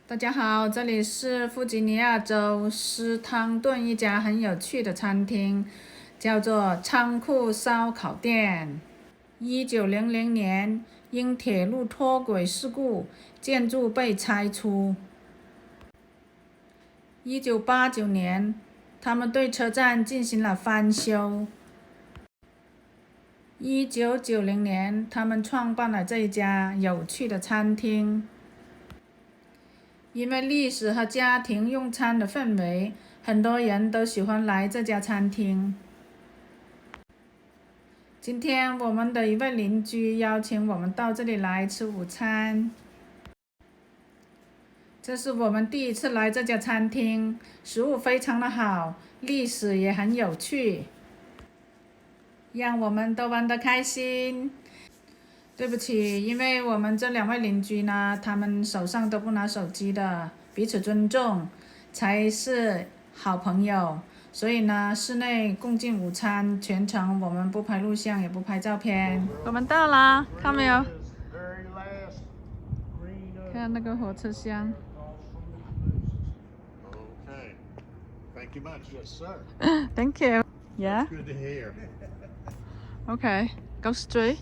大家好，这里是弗吉尼亚州斯汤顿一家很有趣的餐厅，叫做仓库烧烤店。1900年，因铁路脱轨事故，建筑被拆除。1989年，他们对车站进行了翻修。1990年，他们创办了这一家有趣的餐厅。因为历史和家庭用餐的氛围，很多人都喜欢来这家餐厅。今天我们的一位邻居邀请我们到这里来吃午餐。这是我们第一次来这家餐厅，食物非常的好，历史也很有趣，让我们都玩得开心。对不起，因为我们这两位邻居呢，他们手上都不拿手机的，彼此尊重才是好朋友。所以呢，室内共进午餐，全程我们不拍录像，也不拍照片。我们到了，看没有？看那个火车厢。Okay. Thank you much. Yes, sir. Thank you. Yeah. Good to hear. Okay. Go straight.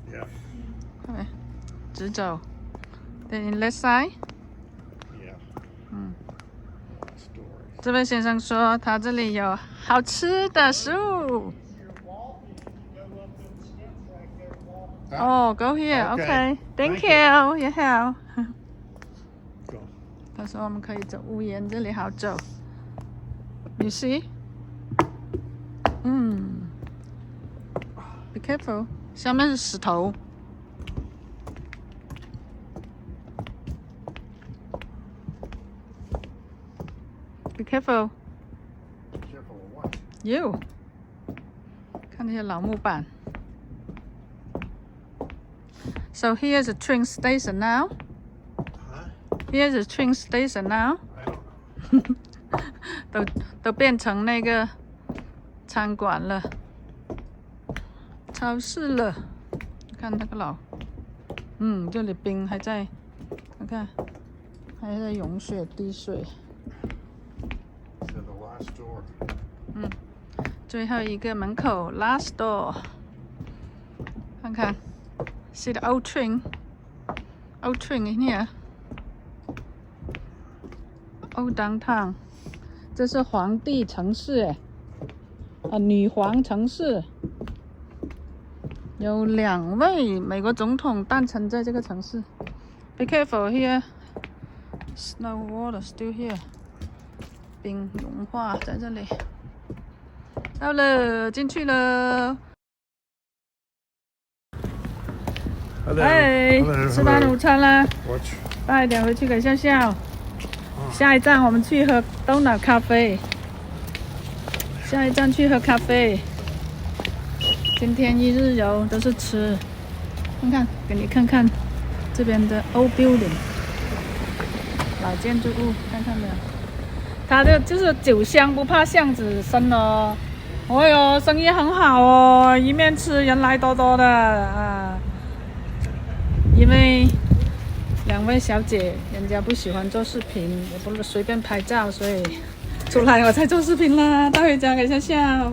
Yeah. 对，直走。Then left side. Yeah. 嗯。 Stories. 这位先生说，他这里有好吃的食物。哦，Go here. Okay. Thank you. You have. Go. 他说我们可以走屋檐，这里好走。You see? Be careful. 下面是石头。Be careful. Careful of what? You. 看那些老木板。So here's a train station now. Huh? Here's a train station now. I don't know. 都变成那个餐馆了，超市了。看那个老，这里冰还在，看，还在融雪滴水。To the last door. 最后一个门口 last door， 看看 ，see the old train in here. Old downtown， 这是皇帝城市女皇城市，有2位美国总统诞辰在这个城市。Be careful here, snow water still here， 冰融化在这里。到了，进去了。哎，吃完午餐啦， Watch. 带点回去给笑笑。下一站我们去喝Donut咖啡。下一站去喝咖啡。今天一日游都是吃，给你看看这边的 old building， 老建筑物，看没有？它的就是酒香不怕巷子深哦。哦哟，生意很好哦，一面吃人来多多的啊。因为2位小姐人家不喜欢做视频，也不能随便拍照，所以出来我才做视频啦。带回家给笑笑。